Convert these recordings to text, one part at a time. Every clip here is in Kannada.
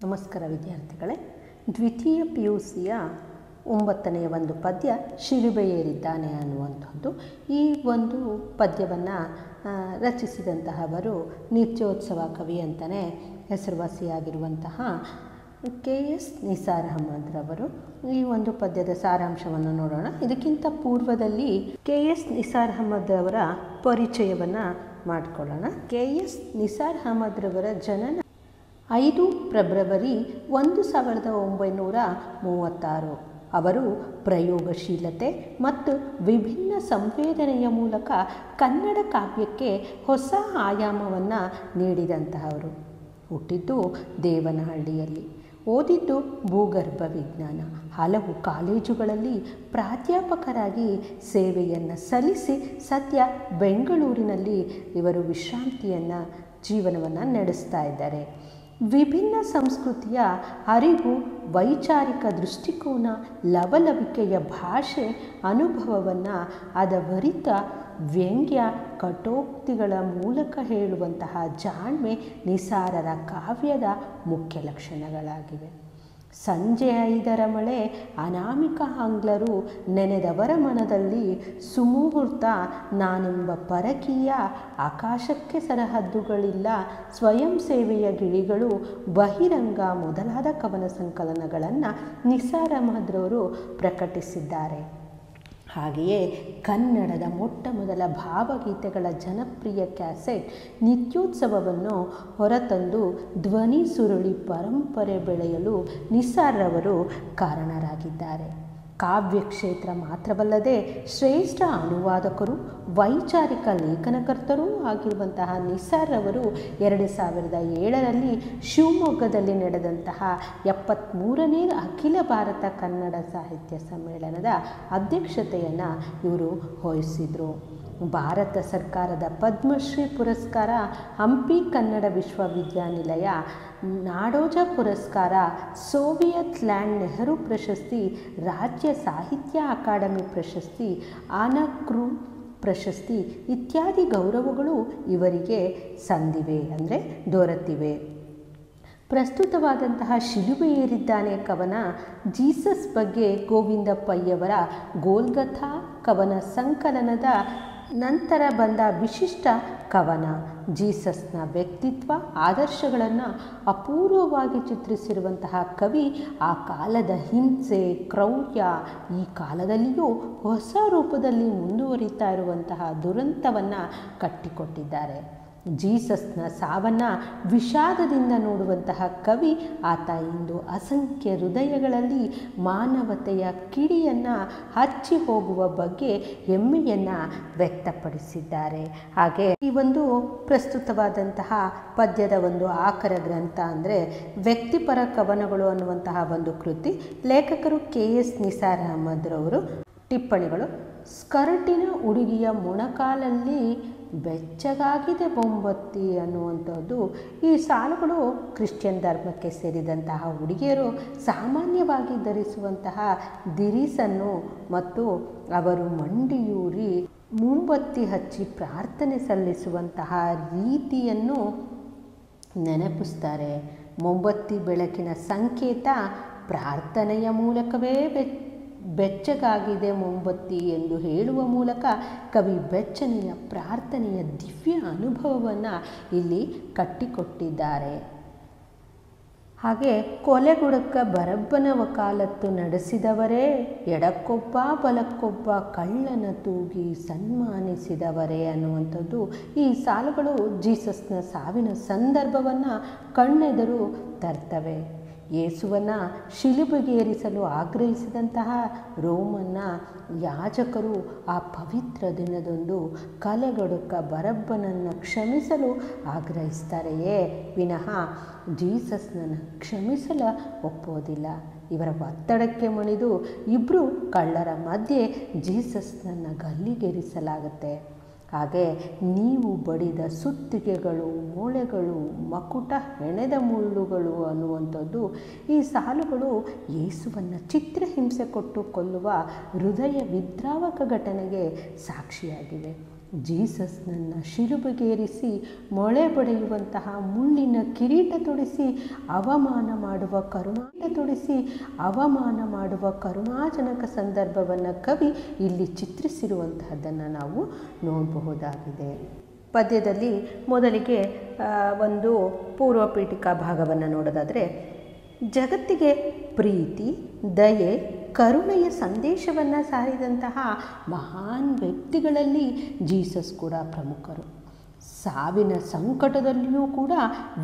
ನಮಸ್ಕಾರ ವಿದ್ಯಾರ್ಥಿಗಳೇ. ದ್ವಿತೀಯ PUCಯ 9ನೇ ಒಂದು ಪದ್ಯ ಶಿಲುಬೆಯೇರಿದ್ದಾನೆ ಅನ್ನುವಂಥದ್ದು. ಈ ಒಂದು ಪದ್ಯವನ್ನು ರಚಿಸಿದಂತಹವರು ನಿತ್ಯೋತ್ಸವ ಕವಿ ಅಂತಲೇ ಹೆಸರುವಾಸಿಯಾಗಿರುವಂತಹ KS ನಿಸಾರ್ ಅಹಮದ್ ರವರು. ಈ ಒಂದು ಪದ್ಯದ ಸಾರಾಂಶವನ್ನು ನೋಡೋಣ. ಇದಕ್ಕಿಂತ ಪೂರ್ವದಲ್ಲಿ KS ನಿಸಾರ್ ಅಹಮದ್ ಅವರ ಪರಿಚಯವನ್ನು ಮಾಡಿಕೊಳ್ಳೋಣ. KS ನಿಸಾರ್ ಅಹಮದ್ ರವರ ಜನನ 5 ಫೆಬ್ರವರಿ 1936. ಅವರು ಪ್ರಯೋಗಶೀಲತೆ ಮತ್ತು ವಿಭಿನ್ನ ಸಂವೇದನೆಯ ಮೂಲಕ ಕನ್ನಡ ಕಾವ್ಯಕ್ಕೆ ಹೊಸ ಆಯಾಮವನ್ನು ನೀಡಿದಂತಹವರು. ಹುಟ್ಟಿದ್ದು ದೇವನಹಳ್ಳಿಯಲ್ಲಿ, ಓದಿದ್ದು ಭೂಗರ್ಭ ವಿಜ್ಞಾನ. ಹಲವು ಕಾಲೇಜುಗಳಲ್ಲಿ ಪ್ರಾಧ್ಯಾಪಕರಾಗಿ ಸೇವೆಯನ್ನು ಸಲ್ಲಿಸಿ ಸದ್ಯ ಬೆಂಗಳೂರಿನಲ್ಲಿ ಇವರು ವಿಶ್ರಾಂತಿಯನ್ನು ಜೀವನವನ್ನು ನಡೆಸ್ತಾ ಇದ್ದಾರೆ. ವಿಭಿನ್ನ ಸಂಸ್ಕೃತಿಯ ಅರಿವು, ವೈಚಾರಿಕ ದೃಷ್ಟಿಕೋನ, ಲವಲವಿಕೆಯ ಭಾಷೆ ಅನುಭವವನ್ನು ಅದವರಿತ ವ್ಯಂಗ್ಯ ಕಟೋಕ್ತಿಗಳ ಮೂಲಕ ಹೇಳುವಂತಹ ಜಾಣ್ಮೆ ನಿಸಾರರ ಕಾವ್ಯದ ಮುಖ್ಯ ಲಕ್ಷಣಗಳಾಗಿವೆ. ಸಂಜೆ 5ರ ಮಳೆ, ಅನಾಮಿಕ ಆಂಗ್ಲರು ನೆನೆದವರ ಮನದಲ್ಲಿ ಸುಮುಹೂರ್ತ, ನಾನೆಂಬ ಪರಕೀಯ, ಆಕಾಶಕ್ಕೆ ಸರಹದ್ದುಗಳಿಲ್ಲ, ಸ್ವಯಂ ಸೇವೆಯ ಗಿಳಿಗಳು, ಬಹಿರಂಗ ಮೊದಲಾದ ಕವನ ಸಂಕಲನಗಳನ್ನು ನಿಸಾರ್ ಅಹಮದ್ ರವರು ಪ್ರಕಟಿಸಿದ್ದಾರೆ. ಹಾಗೆಯೇ ಕನ್ನಡದ ಮೊಟ್ಟ ಮೊದಲ ಭಾವಗೀತೆಗಳ ಜನಪ್ರಿಯ ಕ್ಯಾಸೆಟ್ ನಿತ್ಯೋತ್ಸವವನ್ನು ಹೊರತಂದು ಧ್ವನಿ ಸುರುಳಿ ಪರಂಪರೆ ಬೆಳೆಯಲು ನಿಸಾರ್ ರವರು ಕಾರಣರಾಗಿದ್ದಾರೆ. ಕಾವ್ಯ ಕ್ಷೇತ್ರ ಮಾತ್ರವಲ್ಲದೆ ಶ್ರೇಷ್ಠ ಅನುವಾದಕರು, ವೈಚಾರಿಕ ಲೇಖನಕರ್ತರೂ ಆಗಿರುವಂತಹ ನಿಸಾರ್ ರವರು 2007ರಲ್ಲಿ ಶಿವಮೊಗ್ಗದಲ್ಲಿ ನಡೆದಂತಹ 73ನೇ ಅಖಿಲ ಭಾರತ ಕನ್ನಡ ಸಾಹಿತ್ಯ ಸಮ್ಮೇಳನದ ಅಧ್ಯಕ್ಷತೆಯನ್ನು ಇವರು ವಹಿಸಿದರು. ಭಾರತ ಸರ್ಕಾರದ ಪದ್ಮಶ್ರೀ ಪುರಸ್ಕಾರ, ಹಂಪಿ ಕನ್ನಡ ವಿಶ್ವವಿದ್ಯಾನಿಲಯ ನಾಡೋಜ ಪುರಸ್ಕಾರ, ಸೋವಿಯತ್ ಲ್ಯಾಂಡ್ ನೆಹರು ಪ್ರಶಸ್ತಿ, ರಾಜ್ಯ ಸಾಹಿತ್ಯ ಅಕಾಡೆಮಿ ಪ್ರಶಸ್ತಿ, ಆನಕ್ರೂ ಪ್ರಶಸ್ತಿ ಇತ್ಯಾದಿ ಗೌರವಗಳು ಇವರಿಗೆ ಸಂದಿವೆ, ಅಂದರೆ ದೊರೆತಿವೆ. ಪ್ರಸ್ತುತವಾದಂತಹ ಶಿಲುಬೆಯೇರಿದ್ದಾನೆ ಕವನ ಜೀಸಸ್ ಬಗ್ಗೆ ಗೋವಿಂದ ಪೈಯವರ ಗೋಲ್ಗಥಾ ಕವನ ಸಂಕಲನದ ನಂತರ ಬಂದ ವಿಶಿಷ್ಟ ಕವನ. ಜೀಸಸ್ನ ವ್ಯಕ್ತಿತ್ವ, ಆದರ್ಶಗಳನ್ನು ಅಪೂರ್ವವಾಗಿ ಚಿತ್ರಿಸಿರುವಂತಹ ಕವಿ ಆ ಕಾಲದ ಹಿಂಸೆ, ಕ್ರೌರ್ಯ, ಈ ಕಾಲದಲ್ಲಿಯೂ ಹೊಸ ರೂಪದಲ್ಲಿ ಮುಂದುವರಿತಾ ಇರುವಂತಹ ದುರಂತವನ್ನು ಕಟ್ಟಿಕೊಟ್ಟಿದ್ದಾರೆ. ಜೀಸಸ್ನ ಸಾವನ್ನು ವಿಷಾದದಿಂದ ನೋಡುವಂತಹ ಕವಿ ಆತ ಇಂದು ಅಸಂಖ್ಯ ಹೃದಯಗಳಲ್ಲಿ ಮಾನವತೆಯ ಕಿಡಿಯನ್ನು ಹಚ್ಚಿ ಹೋಗುವ ಬಗ್ಗೆ ಹೆಮ್ಮೆಯನ್ನು ವ್ಯಕ್ತಪಡಿಸಿದ್ದಾರೆ. ಹಾಗೆ ಈ ಒಂದು ಪ್ರಸ್ತುತವಾದಂತಹ ಪದ್ಯದ ಒಂದು ಆಕರ ಗ್ರಂಥ ಅಂದರೆ ವ್ಯಕ್ತಿಪರ ಕವನಗಳು ಅನ್ನುವಂತಹ ಒಂದು ಕೃತಿ. ಲೇಖಕರು KS ನಿಸಾರ್ ಅಹಮದ್ ರವರು. ಟಿಪ್ಪಣಿಗಳು: ಸ್ಕರ್ಟಿನ ಹುಡುಗಿಯ ಮೊಣಕಾಲಲ್ಲಿ ಬೆಚ್ಚಗಾಗಿದೆ ಮೊಂಬತ್ತಿ ಅನ್ನುವಂಥದ್ದು. ಈ ಸಾಲುಗಳು ಕ್ರಿಶ್ಚಿಯನ್ ಧರ್ಮಕ್ಕೆ ಸೇರಿದಂತಹ ಹುಡುಗಿಯರು ಸಾಮಾನ್ಯವಾಗಿ ಧರಿಸುವಂತಹ ದಿರಿಸನ್ನು ಮತ್ತು ಅವರು ಮಂಡಿಯೂರಿ ಮೊಂಬತ್ತಿ ಹಚ್ಚಿ ಪ್ರಾರ್ಥನೆ ಸಲ್ಲಿಸುವಂತಹ ರೀತಿಯನ್ನು ನೆನಪಿಸ್ತಾರೆ. ಮೊಂಬತ್ತಿ ಬೆಳಕಿನ ಸಂಕೇತ. ಪ್ರಾರ್ಥನೆಯ ಮೂಲಕವೇ ಬೆಚ್ಚಗಾಗಿದೆ ಮೊಂಬತ್ತಿ ಎಂದು ಹೇಳುವ ಮೂಲಕ ಕವಿ ಬೆಚ್ಚನೆಯ ಪ್ರಾರ್ಥನೆಯ ದಿವ್ಯ ಅನುಭವವನ್ನು ಇಲ್ಲಿ ಕಟ್ಟಿಕೊಟ್ಟಿದ್ದಾರೆ. ಹಾಗೆ ಕೊಲೆಗುಡಕ ಬರಬ್ಬನ ವಕಾಲತ್ತು ನಡೆಸಿದವರೇ, ಎಡಕ್ಕೊಬ್ಬ ಬಲಕ್ಕೊಬ್ಬ ಕಳ್ಳನ ತೂಗಿ ಸನ್ಮಾನಿಸಿದವರೇ ಅನ್ನುವಂಥದ್ದು. ಈ ಸಾಲುಗಳು ಜೀಸಸ್ನ ಸಾವಿನ ಸಂದರ್ಭವನ್ನು ಕಣ್ಣೆದುರು ತರ್ತವೆ. ಯೇಸುವನ್ನು ಶಿಲುಬೆಗೇರಿಸಲು ಆಗ್ರಹಿಸಿದಂತಹ ರೋಮನ್ನ ಯಾಜಕರು ಆ ಪವಿತ್ರ ದಿನದಂದು ಕೊಲೆಗಡುಕ ಬರಬ್ಬನನ್ನು ಕ್ಷಮಿಸಲು ಆಗ್ರಹಿಸ್ತಾರೆಯೇ ವಿನಃ ಜೀಸಸ್ನನ್ನು ಕ್ಷಮಿಸಲು ಒಪ್ಪೋದಿಲ್ಲ. ಇವರ ಒತ್ತಡಕ್ಕೆ ಮಣಿದು ಇಬ್ಬರು ಕಳ್ಳರ ಮಧ್ಯೆ ಜೀಸಸ್ನನ್ನು ಗಲ್ಲಿಗೇರಿಸಲಾಗುತ್ತೆ. ಹಾಗೆ ನೀವು ಬಡಿದ ಸುತ್ತಿಗೆಗಳು, ಮೊಳೆಗಳು, ಮಕುಟ ಹೆಣೆದ ಮುಳ್ಳುಗಳು ಅನ್ನುವಂಥದ್ದು. ಈ ಸಾಲುಗಳು ಯೇಸುವನ್ನು ಚಿತ್ರಹಿಂಸೆ ಕೊಟ್ಟು ಕೊಲ್ಲುವ ಹೃದಯ ವಿದ್ರಾವಕ ಘಟನೆಗೆ ಸಾಕ್ಷಿಯಾಗಿವೆ. ಜೀಸಸ್ನನ್ನು ಶಿಲುಬೆಗೇರಿಸಿ ಮೊಳೆ ಬಡಿಯುವಂತಹ ಮುಳ್ಳಿನ ಕಿರೀಟ ತೊಡಿಸಿ ಅವಮಾನ ಮಾಡುವ ಕರುಣಾಜನಕ ಸಂದರ್ಭವನ್ನು ಕವಿ ಇಲ್ಲಿ ಚಿತ್ರಿಸಿರುವಂತಹದ್ದನ್ನು ನಾವು ನೋಡಬಹುದಾಗಿದೆ. ಪದ್ಯದಲ್ಲಿ ಮೊದಲಿಗೆ ಒಂದು ಪೂರ್ವಪೀಠಿಕಾ ಭಾಗವನ್ನು ನೋಡೋದಾದರೆ, ಜಗತ್ತಿಗೆ ಪ್ರೀತಿ, ದಯೆ, ಕರುಣೆಯ ಸಂದೇಶವನ್ನು ಸಾರಿದಂತಹ ಮಹಾನ್ ವ್ಯಕ್ತಿಗಳಲ್ಲಿ ಜೀಸಸ್ ಕೂಡ ಪ್ರಮುಖರು. ಸಾವಿನ ಸಂಕಟದಲ್ಲಿಯೂ ಕೂಡ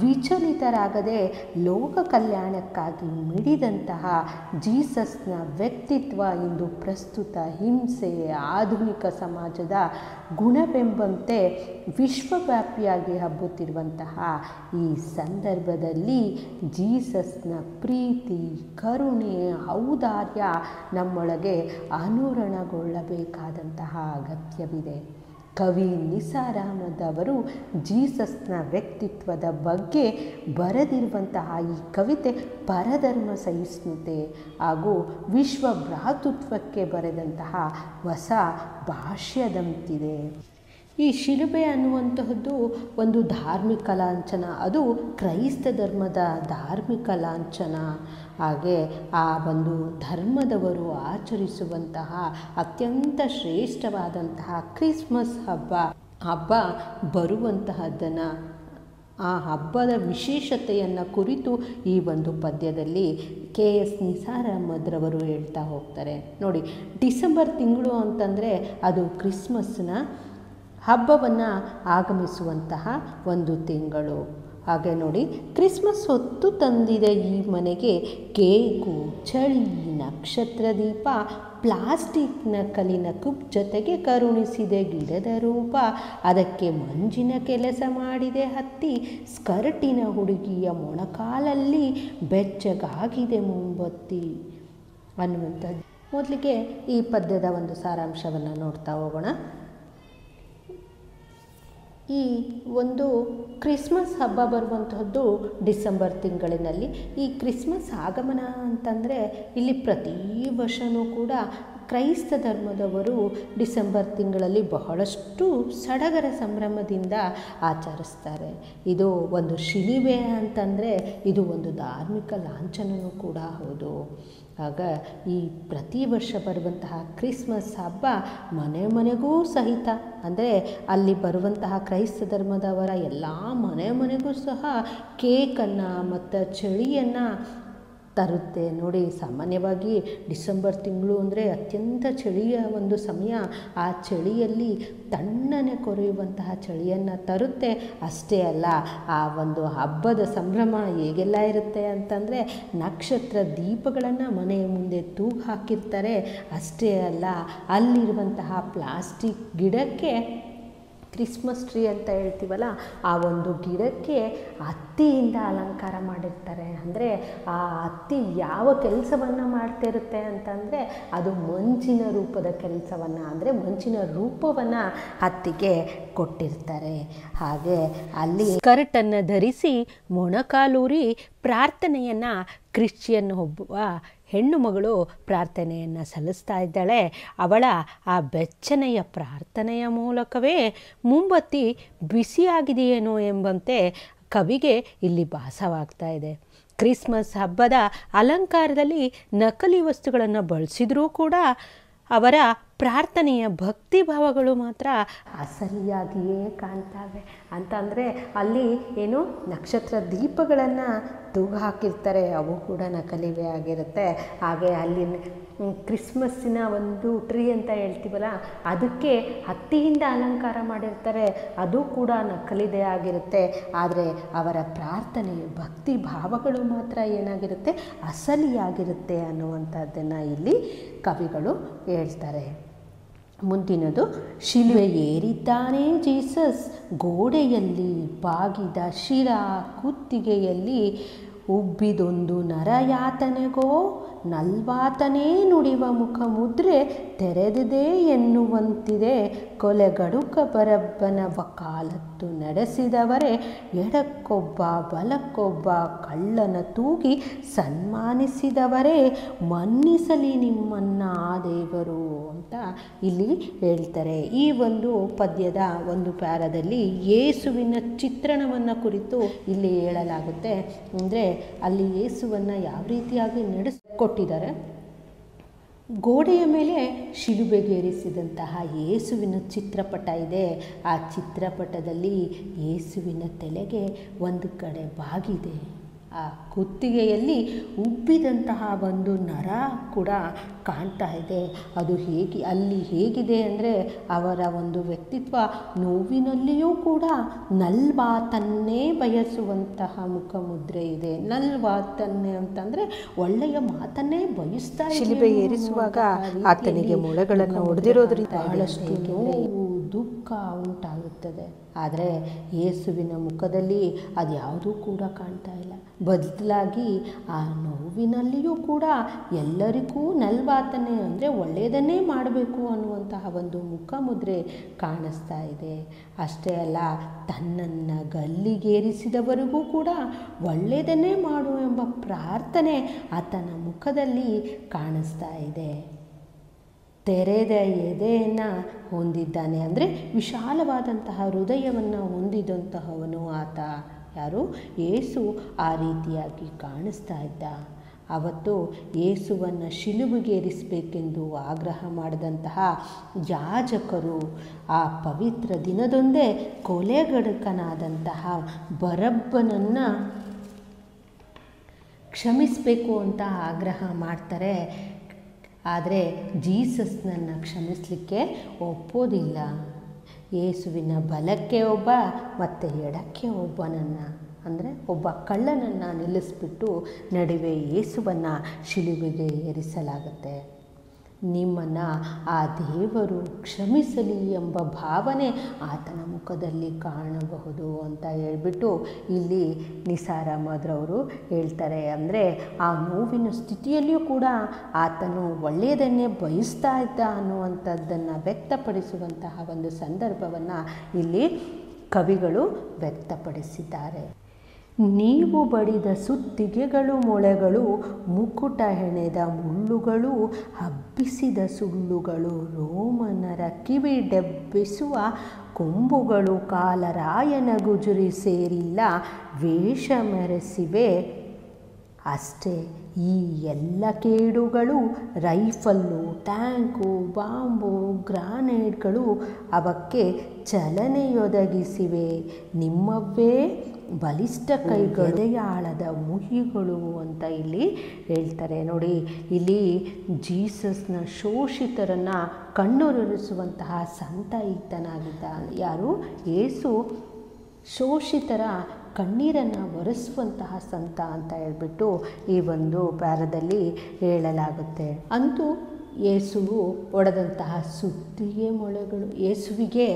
ವಿಚಲಿತರಾಗದೆ ಲೋಕ ಕಲ್ಯಾಣಕ್ಕಾಗಿ ಮಿಡಿದಂತಹ ಜೀಸಸ್ನ ವ್ಯಕ್ತಿತ್ವ ಇಂದು ಪ್ರಸ್ತುತ ಹಿಂಸೆ, ಆಧುನಿಕ ಸಮಾಜದ ಗುಣವೆಂಬಂತೆ ವಿಶ್ವವ್ಯಾಪಿಯಾಗಿ ಹಬ್ಬುತ್ತಿರುವಂತಹ ಈ ಸಂದರ್ಭದಲ್ಲಿ ಜೀಸಸ್ನ ಪ್ರೀತಿ, ಕರುಣೆ, ಔದಾರ್ಯ ನಮ್ಮೊಳಗೆ ಅನುರಣಗೊಳ್ಳಬೇಕಾದಂತಹ ಅಗತ್ಯವಿದೆ. ಕವಿ ನಿಸಾರ್ ಅಹಮದ್ ಅವರು ಜೀಸಸ್ನ ವ್ಯಕ್ತಿತ್ವದ ಬಗ್ಗೆ ಬರೆದಿರುವಂತಹ ಈ ಕವಿತೆ ಪರಧರ್ಮ ಸಹಿಷ್ಣುತೆ ಹಾಗೂ ವಿಶ್ವ ಭ್ರಾತೃತ್ವಕ್ಕೆ ಬರೆದಂತಹ ಹೊಸ ಭಾಷ್ಯದಂತಿದೆ. ಈ ಶಿಲುಬೆ ಅನ್ನುವಂತಹದ್ದು ಒಂದು ಧಾರ್ಮಿಕ ಲಾಂಛನ, ಅದು ಕ್ರೈಸ್ತ ಧರ್ಮದ ಧಾರ್ಮಿಕ ಲಾಂಛನ. ಹಾಗೆ ಆ ಒಂದು ಧರ್ಮದವರು ಆಚರಿಸುವಂತಹ ಅತ್ಯಂತ ಶ್ರೇಷ್ಠವಾದಂತಹ ಕ್ರಿಸ್ಮಸ್ ಹಬ್ಬ ಬರುವಂತಹದ್ದನ್ನು, ಆ ಹಬ್ಬದ ವಿಶೇಷತೆಯನ್ನು ಕುರಿತು ಈ ಒಂದು ಪದ್ಯದಲ್ಲಿ KS ನಿಸಾರ್ ಅಹಮದ್ ರವರು ಹೇಳ್ತಾ ಹೋಗ್ತಾರೆ. ನೋಡಿ, ಡಿಸೆಂಬರ್ ತಿಂಗಳು ಅಂತಂದರೆ ಅದು ಕ್ರಿಸ್ಮಸ್ನ ಹಬ್ಬವನ್ನು ಆಗಮಿಸುವಂತಹ ಒಂದು ತಿಂಗಳು. ಹಾಗೆ ನೋಡಿ, ಕ್ರಿಸ್ಮಸ್ ಹೊತ್ತು ತಂದಿದೆ ಈ ಮನೆಗೆ ಕೇಕು, ಚಳಿ, ನಕ್ಷತ್ರ ದೀಪ, ಪ್ಲಾಸ್ಟಿಕ್ನ ಕಲ್ಲಿನ ಕುಪ್ ಜೊತೆಗೆ ಕರುಣಿಸಿದೆ ಗಿಡದ ರೂಪ, ಅದಕ್ಕೆ ಮಂಜಿನ ಕೆಲಸ ಮಾಡಿದೆ ಹತ್ತಿ, ಸ್ಕರ್ಟಿನ ಹುಡುಗಿಯ ಮೊಣಕಾಲಲ್ಲಿ ಬೆಚ್ಚಗಾಗಿದೆ ಮೊಂಬತ್ತಿ ಅನ್ನುವಂಥದ್ದು. ಮೊದಲಿಗೆ ಈ ಪದ್ಯದ ಒಂದು ಸಾರಾಂಶವನ್ನು ನೋಡ್ತಾ ಹೋಗೋಣ. ಈ ಒಂದು ಕ್ರಿಸ್ಮಸ್ ಹಬ್ಬ ಬರುವಂತಹದ್ದು ಡಿಸೆಂಬರ್ ತಿಂಗಳಿನಲ್ಲಿ. ಈ ಕ್ರಿಸ್ಮಸ್ ಆಗಮನ ಅಂತಂದರೆ ಇಲ್ಲಿ ಪ್ರತಿ ವರ್ಷವೂ ಕೂಡ ಕ್ರೈಸ್ತ ಧರ್ಮದವರು ಡಿಸೆಂಬರ್ ತಿಂಗಳಲ್ಲಿ ಬಹಳಷ್ಟು ಸಡಗರ ಸಂಭ್ರಮದಿಂದ ಆಚರಿಸ್ತಾರೆ. ಇದು ಒಂದು ಶಿಲುಬೆ ಅಂತಂದರೆ ಇದು ಒಂದು ಧಾರ್ಮಿಕ ಲಾಂಛನವೂ ಕೂಡ ಹೌದು. ಆಗ ಈ ಪ್ರತಿ ವರ್ಷ ಬರುವಂತಹ ಕ್ರಿಸ್ಮಸ್ ಹಬ್ಬ ಮನೆ ಮನೆಗೂ ಸಹಿತ, ಅಂದರೆ ಅಲ್ಲಿ ಬರುವಂತಹ ಕ್ರೈಸ್ತ ಧರ್ಮದವರ ಎಲ್ಲ ಮನೆಗೂ ಸಹ ಕೇಕನ್ನು ಮತ್ತು ಚಳಿಯನ್ನು ತರುತ್ತೆ. ನೋಡಿ, ಸಾಮಾನ್ಯವಾಗಿ ಡಿಸೆಂಬರ್ ತಿಂಗಳು ಅಂದರೆ ಅತ್ಯಂತ ಚಳಿಯ ಒಂದು ಸಮಯ. ಆ ಚಳಿಯಲ್ಲಿ ತಣ್ಣನೆ ಕೊರೆಯುವಂತಹ ಚಳಿಯನ್ನು ತರುತ್ತೆ. ಅಷ್ಟೇ ಅಲ್ಲ, ಆ ಒಂದು ಹಬ್ಬದ ಸಂಭ್ರಮ ಹೇಗೆಲ್ಲ ಇರುತ್ತೆ ಅಂತಂದರೆ, ನಕ್ಷತ್ರ ದೀಪಗಳನ್ನು ಮನೆಯ ಮುಂದೆ ತೂಗು ಹಾಕಿರ್ತಾರೆ. ಅಷ್ಟೇ ಅಲ್ಲ, ಅಲ್ಲಿರುವಂತಹ ಪ್ಲಾಸ್ಟಿಕ್ ಗಿಡಕ್ಕೆ, ಕ್ರಿಸ್ಮಸ್ ಟ್ರೀ ಅಂತ ಹೇಳ್ತೀವಲ್ಲ, ಆ ಒಂದು ಗಿಡಕ್ಕೆ ಹತ್ತಿಯಿಂದ ಅಲಂಕಾರ ಮಾಡಿರ್ತಾರೆ. ಅಂದರೆ ಆ ಹತ್ತಿ ಯಾವ ಕೆಲಸವನ್ನು ಮಾಡ್ತಿರುತ್ತೆ ಅಂತಂದರೆ, ಅದು ಮಂಜಿನ ರೂಪದ ಕೆಲಸವನ್ನು, ಅಂದರೆ ಮಂಜಿನ ರೂಪವನ್ನು ಹತ್ತಿಗೆ ಕೊಟ್ಟಿರ್ತಾರೆ. ಹಾಗೆ ಅಲ್ಲಿ ಸ್ಕರ್ಟನ್ನು ಧರಿಸಿ ಮೊಣಕಾಲೂರಿ ಪ್ರಾರ್ಥನೆಯನ್ನು ಕ್ರಿಶ್ಚಿಯನ್ ಒಬ್ಬ ಹೆಣ್ಣು ಮಗಳು ಪ್ರಾರ್ಥನೆಯನ್ನು ಸಲ್ಲಿಸ್ತಾ ಇದ್ದಾಳೆ. ಅವಳ ಆ ಬೆಚ್ಚನೆಯ ಪ್ರಾರ್ಥನೆಯ ಮೂಲಕವೇ ಮೊಂಬತ್ತಿ ಬಿಸಿಯಾಗಿದೆಯೇನೋ ಎಂಬಂತೆ ಕವಿಗೆ ಇಲ್ಲಿ ಭಾಸವಾಗ್ತಾ ಇದೆ. ಕ್ರಿಸ್ಮಸ್ ಹಬ್ಬದ ಅಲಂಕಾರದಲ್ಲಿ ನಕಲಿ ವಸ್ತುಗಳನ್ನು ಬಳಸಿದರೂ ಕೂಡ ಅವರ ಪ್ರಾರ್ಥನೆಯ ಭಕ್ತಿ ಭಾವಗಳು ಮಾತ್ರ ಅಸಲಿಯಾಗಿಯೇ ಕಾಣ್ತವೆ. ಅಂತಂದರೆ ಅಲ್ಲಿ ಏನು ನಕ್ಷತ್ರ ದೀಪಗಳನ್ನು ತೂಗು ಹಾಕಿರ್ತಾರೆ, ಅವು ಕೂಡ ನಕಲಿವೇ ಆಗಿರುತ್ತೆ. ಹಾಗೆ ಅಲ್ಲಿ ಕ್ರಿಸ್ಮಸ್ಸಿನ ಒಂದು ಟ್ರೀ ಅಂತ ಹೇಳ್ತೀವಲ್ಲ, ಅದಕ್ಕೆ ಹತ್ತಿಯಿಂದ ಅಲಂಕಾರ ಮಾಡಿರ್ತಾರೆ, ಅದು ಕೂಡ ನಕಲಿದೇ ಆಗಿರುತ್ತೆ. ಆದರೆ ಅವರ ಪ್ರಾರ್ಥನೆ ಭಕ್ತಿ ಭಾವಗಳು ಮಾತ್ರ ಏನಾಗಿರುತ್ತೆ, ಅಸಲಿಯಾಗಿರುತ್ತೆ ಅನ್ನುವಂಥದ್ದನ್ನು ಇಲ್ಲಿ ಕವಿಗಳು ಹೇಳ್ತಾರೆ. ಮುಂದಿನದು, ಶಿಲುಬೆ ಏರಿದ್ದಾನೆ ಜೀಸಸ್, ಗೋಡೆಯಲ್ಲಿ ಬಾಗಿದ ಶಿರ ಕುತ್ತಿಗೆಯಲ್ಲಿ ಉಬ್ಬಿದೊಂದು ನರಯಾತನೆಗೋ, ನಲ್ವಾತನೇ ನುಡಿವ ಮುಖ ಮುದ್ರೆ ತೆರೆದಿದೆ ಎನ್ನುವಂತಿದೆ. ಕೊಲೆಗಡುಕ ಬರಬ್ಬನ ವಕಾಲತ್ತು ನಡೆಸಿದವರೇ ಎಡಕ್ಕೊಬ್ಬ ಬಲಕ್ಕೊಬ್ಬ ಕಳ್ಳನ ತೂಗಿ ಸನ್ಮಾನಿಸಿದವರೇ ಮನ್ನಿಸಲಿ ನಿಮ್ಮನ್ನ ಆ ದೇವರು ಅಂತ ಇಲ್ಲಿ ಹೇಳ್ತಾರೆ. ಈ ಒಂದು ಪದ್ಯದ ಒಂದು ಪ್ಯಾರದಲ್ಲಿ ಯೇಸುವಿನ ಚಿತ್ರಣವನ್ನು ಕುರಿತು ಇಲ್ಲಿ ಹೇಳಲಾಗುತ್ತೆ. ಅಂದರೆ ಅಲ್ಲಿ ಯೇಸುವನ್ನು ಯಾವ ರೀತಿಯಾಗಿ ನಡೆಸಿಕೊಟ್ಟಿದ್ದಾರೆ. ಗೋಡೆಯ ಮೇಲೆ ಶಿಲುಬೆಗೇರಿಸಿದಂತಹ ಯೇಸುವಿನ ಚಿತ್ರಪಟ ಇದೆ. ಆ ಚಿತ್ರಪಟದಲ್ಲಿ ಯೇಸುವಿನ ತಲೆಗೆ ಒಂದು ಕಡೆ ಬಾಗಿದೆ. ಆ ಕುತ್ತಿಗೆಯಲ್ಲಿ ಉಬ್ಬಿದಂತಹ ಒಂದು ನರ ಕೂಡ ಕಾಣ್ತಾ ಇದೆ. ಅದು ಹೇಗಿದೆ ಅಂದರೆ ಅವರ ಒಂದು ವ್ಯಕ್ತಿತ್ವ ನೋವಿನಲ್ಲಿಯೂ ಕೂಡ ನಲ್ವಾತನ್ನೇ ಬಯಸುವಂತಹ ಮುಖಮುದ್ರೆ ಇದೆ. ನಲ್ವಾತನ್ನೇ ಅಂತಂದರೆ ಒಳ್ಳೆಯ ಮಾತನ್ನೇ ಬಯಸ್ತಾ ಶಿಲುಬೆ ಏರಿಸುವಾಗ ಆತನಿಗೆ ಮೊಳೆಗಳನ್ನು ಹೊಡೆದಿರೋದ್ರಿಂದ ಬಹಳಷ್ಟು ನೋವು ದುಃಖ ಉಂಟಾಗುತ್ತದೆ. ಆದರೆ ಯೇಸುವಿನ ಮುಖದಲ್ಲಿ ಅದ್ಯಾವುದೂ ಕೂಡ ಕಾಣ್ತಾ ಇಲ್ಲ. ಬದಲಾಗಿ ಆ ನೋವಿನಲ್ಲಿಯೂ ಕೂಡ ಎಲ್ಲರಿಗೂ ನಲ್ವಾತನೇ ಅಂದರೆ ಒಳ್ಳೆಯದನ್ನೇ ಮಾಡಬೇಕು ಅನ್ನುವಂತಹ ಒಂದು ಮುಖಮುದ್ರೆ ಕಾಣಿಸ್ತಾ ಇದೆ. ಅಷ್ಟೇ ಅಲ್ಲ, ತನ್ನನ್ನು ಗಲ್ಲಿಗೇರಿಸಿದವರಿಗೂ ಕೂಡ ಒಳ್ಳೆಯದನ್ನೇ ಮಾಡು ಎಂಬ ಪ್ರಾರ್ಥನೆ ಆತನ ಮುಖದಲ್ಲಿ ಕಾಣಿಸ್ತಾ ಇದೆ. ತೆರೆದ ಎದೆಯನ್ನು ಹೊಂದಿದ್ದಾನೆ ಅಂದರೆ ವಿಶಾಲವಾದಂತಹ ಹೃದಯವನ್ನು ಹೊಂದಿದಂತಹವನು ಆತ. ಯಾರು? ಯೇಸು ಆ ರೀತಿಯಾಗಿ ಕಾಣಿಸ್ತಾ ಇದ್ದ. ಅವತ್ತು ಯೇಸುವನ್ನು ಶಿಲುಬೆಗೇರಿಸಬೇಕೆಂದು ಆಗ್ರಹ ಮಾಡಿದಂತಹ ಯಾಜಕರು ಆ ಪವಿತ್ರ ದಿನದೊಂದೇ ಕೊಲೆಗಡುಕನಾದಂತಹ ಬರಬ್ಬನನ್ನು ಕ್ಷಮಿಸಬೇಕು ಅಂತ ಆಗ್ರಹ ಮಾಡ್ತಾರೆ. ಆದರೆ ಜೀಸಸ್ನನ್ನು ಕ್ಷಮಿಸಲಿಕ್ಕೆ ಒಪ್ಪೋದಿಲ್ಲ. ಯೇಸುವಿನ ಬಲಕ್ಕೆ ಒಬ್ಬ ಮತ್ತು ಎಡಕ್ಕೆ ಒಬ್ಬನನ್ನು ಅಂದರೆ ಒಬ್ಬ ಕಳ್ಳನನ್ನು ನಿಲ್ಲಿಸ್ಬಿಟ್ಟು ನಡುವೆ ಯೇಸುವನ್ನು ಶಿಲುಬೆಗೆ ಏರಿಸಲಾಗುತ್ತೆ. ನಿಮ್ಮನ್ನು ಆ ದೇವರು ಕ್ಷಮಿಸಲಿ ಎಂಬ ಭಾವನೆ ಆತನ ಮುಖದಲ್ಲಿ ಕಾಣಬಹುದು ಅಂತ ಹೇಳ್ಬಿಟ್ಟು ಇಲ್ಲಿ ನಿಸಾರ್ ಅಹಮದ್ ರವರು ಹೇಳ್ತಾರೆ. ಅಂದರೆ ಆ ನೋವಿನ ಸ್ಥಿತಿಯಲ್ಲಿಯೂ ಕೂಡ ಆತನು ಒಳ್ಳೆಯದನ್ನೇ ಬಯಸ್ತಾ ಇದ್ದ ಅನ್ನುವಂಥದ್ದನ್ನು ವ್ಯಕ್ತಪಡಿಸುವಂತಹ ಒಂದು ಸಂದರ್ಭವನ್ನು ಇಲ್ಲಿ ಕವಿಗಳು ವ್ಯಕ್ತಪಡಿಸಿದ್ದಾರೆ. ನೀವು ಬಡಿದ ಸುತ್ತಿಗೆಗಳು ಮೊಳೆಗಳು, ಮುಕುಟ ಹೆಣೆದ ಮುಳ್ಳುಗಳು, ಹಬ್ಬಿಸಿದ ಸುಳ್ಳುಗಳು, ರೋಮನರ ಕಿವಿಡೆಬ್ಬಿಸುವ ಕೊಂಬುಗಳು, ಕಾಲರಾಯನ ಗುಜುರಿ ಸೇರಿಲ್ಲ ವೇಷ ಮೆರೆಸಿವೆ ಅಷ್ಟೇ. ಈ ಎಲ್ಲ ಕೇಡುಗಳು ರೈಫಲ್ಲು, ಟ್ಯಾಂಕು, ಬಾಂಬು, ಗ್ರಾನೇಡ್ಗಳು ಅವಕ್ಕೆ ಚಲನೆಯೊದಗಿಸಿವೆ. ನಿಮ್ಮವೇ ಬಲಿಷ್ಠ ಕೈಗಡೆಯಾಳದ ಮುಹಿಗಳು ಅಂತ ಇಲ್ಲಿ ಹೇಳ್ತಾರೆ. ನೋಡಿ, ಇಲ್ಲಿ ಜೀಸಸ್ನ ಶೋಷಿತರನ್ನು ಕಣ್ಣೊರೆಸುವಂತಹ ಸಂತ ಈತನಾಗಿದ್ದ. ಯಾರು? ಯೇಸು ಶೋಷಿತರ ಕಣ್ಣೀರನ್ನು ಒರೆಸುವಂತಹ ಸಂತ ಅಂತ ಹೇಳ್ಬಿಟ್ಟು ಈ ಒಂದು ಪ್ಯಾರದಲ್ಲಿ ಹೇಳಲಾಗುತ್ತೆ. ಅಂತೂ ಯೇಸುವು ಹೊಡೆದಂತಹ ಸುತ್ತಿಗೆ ಮೊಳೆಗಳು, ಯೇಸುವಿಗೆ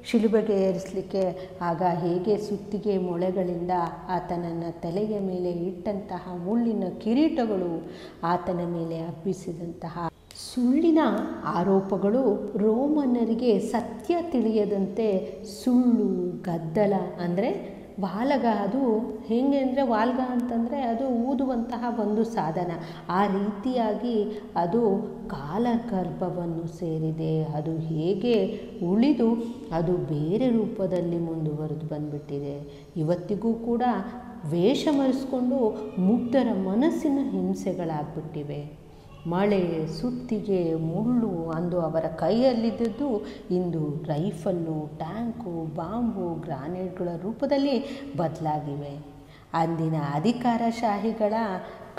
ಶಿಲುಬೆಗೆ ಏರಿಸಲಿಕ್ಕೆ ಆಗ ಹೇಗೆ ಸುತ್ತಿಗೆ ಮೊಳೆಗಳಿಂದ ಆತನನ್ನು ತಲೆಯ ಮೇಲೆ ಇಟ್ಟಂತಹ ಮುಳ್ಳಿನ ಕಿರೀಟಗಳು, ಆತನ ಮೇಲೆ ಹಬ್ಬಿಸಿದಂತಹ ಸುಳ್ಳಿನ ಆರೋಪಗಳು, ರೋಮನ್ನರಿಗೆ ಸತ್ಯ ತಿಳಿಯದಂತೆ ಸುಳ್ಳು ಗದ್ದಲ ಅಂದರೆ ವಾಲಗ. ಅದು ಹೇಗೆ ಅಂದರೆ ವಾಲ್ಗ ಅಂತಂದರೆ ಅದು ಊದುವಂತಹ ಒಂದು ಸಾಧನ. ಆ ರೀತಿಯಾಗಿ ಅದು ಕಾಲಗರ್ಭವನ್ನು ಸೇರಿದೆ. ಅದು ಹೇಗೆ ಉಳಿದು ಅದು ಬೇರೆ ರೂಪದಲ್ಲಿ ಮುಂದುವರೆದು ಬಂದುಬಿಟ್ಟಿದೆ. ಇವತ್ತಿಗೂ ಕೂಡ ವೇಷ ಮರೆಸ್ಕೊಂಡು ಮುಗ್ಧರ ಮನಸ್ಸಿನ ಹಿಂಸೆಗಳಾಗ್ಬಿಟ್ಟಿವೆ. ಮಳೆ, ಸುತ್ತಿಗೆ, ಮುಳ್ಳು ಅಂದು ಅವರ ಕೈಯಲ್ಲಿದ್ದದ್ದು ಇಂದು ರೈಫಲ್ಲು, ಟ್ಯಾಂಕು, ಬಾಂಬು, ಗ್ರಾನೇಡ್ಗಳ ರೂಪದಲ್ಲಿ ಬದಲಾಗಿವೆ. ಅಂದಿನ ಅಧಿಕಾರಶಾಹಿಗಳ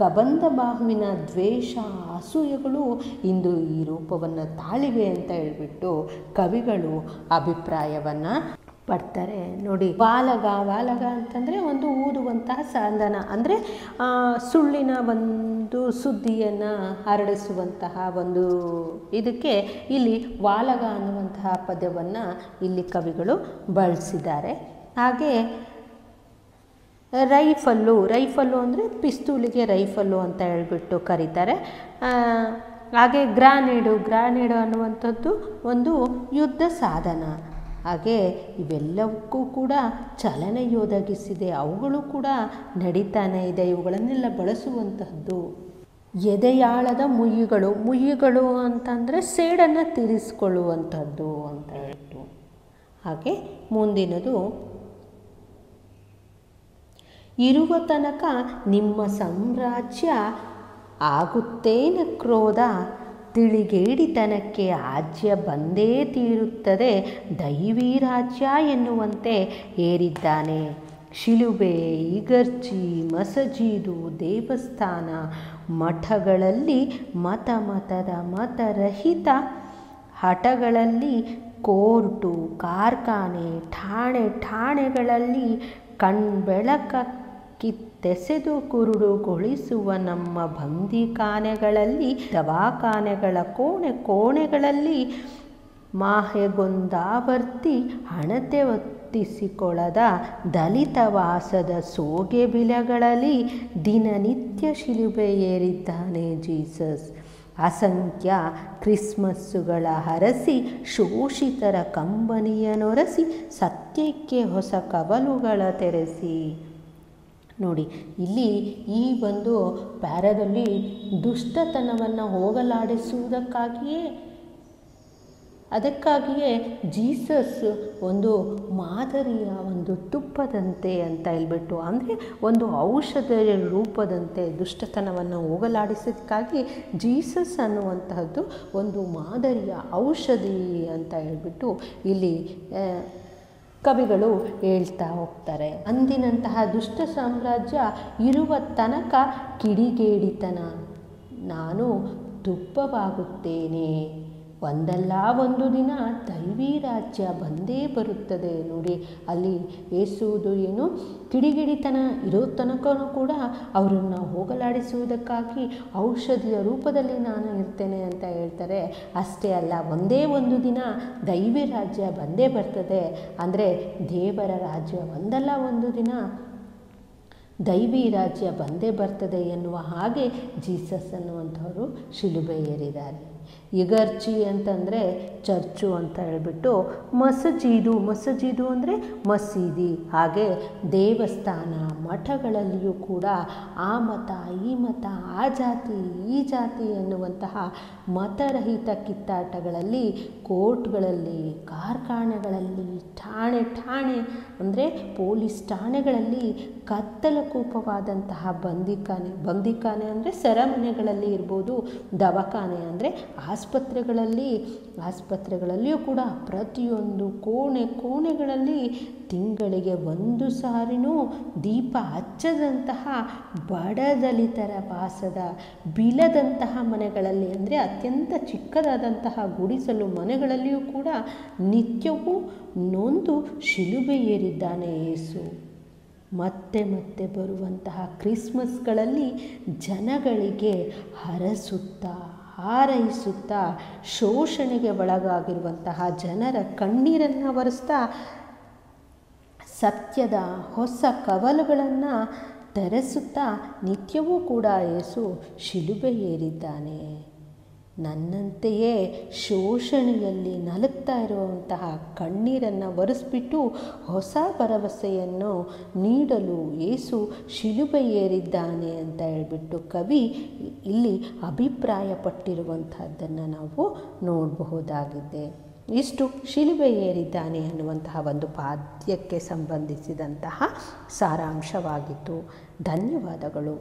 ಕಬಂಧ ಬಾಹುವಿನ ದ್ವೇಷ, ಅಸೂಯೆಗಳು ಇಂದು ಈ ರೂಪವನ್ನು ತಾಳಿವೆ ಅಂತ ಹೇಳ್ಬಿಟ್ಟು ಕವಿಗಳು ಅಭಿಪ್ರಾಯವನ್ನು ಪಡ್ತಾರೆ. ನೋಡಿ, ವಾಲಗ ಅಂತಂದರೆ ಒಂದು ಊದುವಂತಹ ಸಾಧನ, ಅಂದರೆ ಸುಳ್ಳಿನ ಒಂದು ಸುದ್ದಿಯನ್ನು ಹರಡಿಸುವಂತಹ ಒಂದು ಇದಕ್ಕೆ ಇಲ್ಲಿ ವಾಲಗ ಅನ್ನುವಂತಹ ಪದವನ್ನು ಇಲ್ಲಿ ಕವಿಗಳು ಬಳಸಿದ್ದಾರೆ. ಹಾಗೆ ರೈಫಲ್ಲು ಅಂದರೆ ಪಿಸ್ತೂಲಿಗೆ ರೈಫಲ್ಲು ಅಂತ ಹೇಳ್ಬಿಟ್ಟು ಕರೀತಾರೆ. ಹಾಗೆ ಗ್ರಾನೇಡು ಅನ್ನುವಂಥದ್ದು ಒಂದು ಯುದ್ಧ ಸಾಧನ. ಹಾಗೆ ಇವೆಲ್ಲವಕ್ಕೂ ಕೂಡ ಚಲನೆ ಒದಗಿಸಿದೆ, ಅವುಗಳು ಕೂಡ ನಡೀತಾನೆ ಇದೆ. ಇವುಗಳನ್ನೆಲ್ಲ ಬಳಸುವಂತಹದ್ದು ಎದೆಯಾಳದ ಮುಯ್ಯಿಗಳು ಅಂತಂದರೆ ಸೇಡನ್ನು ತೀರಿಸಿಕೊಳ್ಳುವಂಥದ್ದು ಅಂತ ಹೇಳ್ತು. ಹಾಗೆ ಮುಂದಿನದು, ಇರುವ ತನಕ ನಿಮ್ಮ ಸಾಮ್ರಾಜ್ಯ ಆಗುತ್ತೇನ ಕ್ರೋಧ, ತಿಳಿಗೇಡಿತನಕ್ಕೆ ಆಜ್ಯ ಬಂದೇ ತೀರುತ್ತದೆ, ದೈವೀ ರಾಜ್ಯ ಎನ್ನುವಂತೆ ಏರಿದ್ದಾನೆ. ಶಿಲುಬೆ, ಇಗರ್ಜಿ, ಮಸಜೀದು, ದೇವಸ್ಥಾನ, ಮಠಗಳಲ್ಲಿ ಮತರಹಿತ ಹಠಗಳಲ್ಲಿ, ಕೋರ್ಟು, ಕಾರ್ಖಾನೆ, ಠಾಣೆಗಳಲ್ಲಿ ಕಣ್ಬೆಳಕಿತ್ತೆಸೆದು ಕುರುಡುಗೊಳಿಸುವ ನಮ್ಮ ಬಂದಿಖಾನೆಗಳಲ್ಲಿ, ದವಾಖಾನೆಗಳ ಕೋಣೆಗಳಲ್ಲಿ ಮಾಹೆಗೊಂದಾವರ್ತಿ ಹಣತೆ ಒತ್ತಿಸಿಕೊಳ್ಳದ ದಲಿತ ವಾಸದ ಸೋಗೆ ಬಿಲಗಳಲ್ಲಿ ದಿನನಿತ್ಯ ಶಿಲುಬೆ ಏರಿದ್ದಾನೆ ಜೀಸಸ್. ಅಸಂಖ್ಯ ಕ್ರಿಸ್ಮಸ್ಸುಗಳ ಹರಸಿ, ಶೋಷಿತರ ಕಂಬನಿಯನೊರಸಿ, ಸತ್ಯಕ್ಕೆ ಹೊಸ ಕವಲುಗಳ ತೆರೆಸಿ. ನೋಡಿ, ಇಲ್ಲಿ ಈ ಒಂದು ಪ್ಯಾರದಲ್ಲಿ ದುಷ್ಟತನವನ್ನು ಅದಕ್ಕಾಗಿಯೇ ಜೀಸಸ್ ಒಂದು ಮಾದರಿಯ ಒಂದು ತುಪ್ಪದಂತೆ ಅಂತ ಹೇಳ್ಬಿಟ್ಟು, ಅಂದರೆ ಒಂದು ಔಷಧದ ರೂಪದಂತೆ ದುಷ್ಟತನವನ್ನು ಹೋಗಲಾಡಿಸೋದಕ್ಕಾಗಿ ಜೀಸಸ್ ಅನ್ನುವಂತಹದ್ದು ಒಂದು ಮಾದರಿಯ ಔಷಧಿ ಅಂತ ಹೇಳ್ಬಿಟ್ಟು ಇಲ್ಲಿ ಕವಿಗಳು ಹೇಳ್ತಾ ಹೋಗ್ತಾರೆ. ಅಂದಿನಂತಹ ದುಷ್ಟ ಸಾಮ್ರಾಜ್ಯ ಇರುವ ತನಕ ಕಿಡಿಗೇಡಿತನ, ನಾನು ತುಪ್ಪವಾಗುತ್ತೇನೆ, ಒಂದಲ್ಲ ಒಂದು ದಿನ ದೈವೀ ರಾಜ್ಯ ಬಂದೇ ಬರುತ್ತದೆ. ನೋಡಿ, ಅಲ್ಲಿ ಏಸುವುದು ಏನು, ಕಿಡಿಗೇಡಿತನ ಇರೋ ತನಕನೂ ಕೂಡ ಅವರನ್ನು ಹೋಗಲಾಡಿಸುವುದಕ್ಕಾಗಿ ಔಷಧಿಯ ರೂಪದಲ್ಲಿ ನಾನು ಇರ್ತೇನೆ ಅಂತ ಹೇಳ್ತಾರೆ. ಅಷ್ಟೇ ಅಲ್ಲ, ಒಂದೇ ಒಂದು ದಿನ ದೈವೀ ರಾಜ್ಯ ಬಂದೇ ಬರ್ತದೆ. ಅಂದರೆ ದೇವರ ರಾಜ್ಯ ಒಂದಲ್ಲ ಒಂದು ದಿನ ದೈವೀ ರಾಜ್ಯ ಬಂದೇ ಬರ್ತದೆ ಎನ್ನುವ ಹಾಗೆ ಜೀಸಸ್ ಅನ್ನುವಂಥವರು ಶಿಲುಬೆ ಏರಿದ್ದಾರೆ. ಇಗರ್ಜಿ ಅಂತಂದರೆ ಚರ್ಚು ಅಂತ ಹೇಳ್ಬಿಟ್ಟು, ಮಸಜೀದು ಅಂದರೆ ಮಸೀದಿ, ಹಾಗೆ ದೇವಸ್ಥಾನ, ಮಠಗಳಲ್ಲಿಯೂ ಕೂಡ ಆ ಮತ ಈ ಮತ, ಆ ಜಾತಿ ಈ ಜಾತಿ ಎನ್ನುವಂತಹ ಮತರಹಿತ ಕಿತ್ತಾಟಗಳಲ್ಲಿ, ಕೋರ್ಟ್ಗಳಲ್ಲಿ, ಕಾರ್ಖಾನೆಗಳಲ್ಲಿ, ಠಾಣೆ ಅಂದರೆ ಪೊಲೀಸ್ ಠಾಣೆಗಳಲ್ಲಿ ಕತ್ತಲಕೂಪವಾದಂತಹ ಬಂದಿಖಾನೆ ಅಂದರೆ ಸೆರೆಮನೆಗಳಲ್ಲಿ ಇರ್ಬೋದು, ದವಾಖಾನೆ ಅಂದರೆ ಆಸ್ಪತ್ರೆಗಳಲ್ಲಿಯೂ ಕೂಡ ಪ್ರತಿಯೊಂದು ಕೋಣೆಗಳಲ್ಲಿ ತಿಂಗಳಿಗೆ ಒಂದು ಸಾರಿನೂ ದೀಪ ಹಚ್ಚದಂತಹ ಬಡದಲಿತರ ವಾಸದ ಬಿಲದಂತಹ ಮನೆಗಳಲ್ಲಿ, ಅಂದರೆ ಅತ್ಯಂತ ಚಿಕ್ಕದಾದಂತಹ ಗುಡಿಸಲು ಮನೆಗಳಲ್ಲಿಯೂ ಕೂಡ ನಿತ್ಯವೂ ನೊಂದು ಶಿಲುಬೆ ಏರಿದ್ದಾನೆ ಯೇಸು. ಮತ್ತೆ ಬರುವಂತಹ ಕ್ರಿಸ್ಮಸ್ಗಳಲ್ಲಿ ಜನಗಳಿಗೆ ಹಾರೈಸುತ್ತಾ ಶೋಷಣೆಗೆ ಒಳಗಾಗಿರುವಂತಹ ಜನರ ಕಣ್ಣೀರನ್ನು ಒರೆಸ್ತಾ ಸತ್ಯದ ಹೊಸ ಕವಲುಗಳನ್ನು ತೆರೆಸುತ್ತಾ ನಿತ್ಯವೂ ಕೂಡ ಯೇಸು ಶಿಲುಬೆ ಏರಿದ್ದಾನೆ. ನನ್ನಂತೆಯೇ ಶೋಷಣೆಯಲ್ಲಿ ನಲುಗ್ತಾ ಇರುವಂತಹ ಕಣ್ಣೀರನ್ನು ಒರೆಸ್ಬಿಟ್ಟು ಹೊಸ ಭರವಸೆಯನ್ನು ನೀಡಲು ಯೇಸು ಶಿಲುಬೆ ಏರಿದ್ದಾನೆ ಅಂತ ಹೇಳ್ಬಿಟ್ಟು ಕವಿ ಇಲ್ಲಿ ಅಭಿಪ್ರಾಯಪಟ್ಟಿರುವಂತಹದ್ದನ್ನು ನಾವು ನೋಡಬಹುದಾಗಿದೆ. ಇಷ್ಟು ಶಿಲುಬೆ ಏರಿದ್ದಾನೆ ಅನ್ನುವಂತಹ ಒಂದು ಪಾದ್ಯಕ್ಕೆ ಸಂಬಂಧಿಸಿದಂತಹ ಸಾರಾಂಶವಾಗಿತ್ತು. ಧನ್ಯವಾದಗಳು.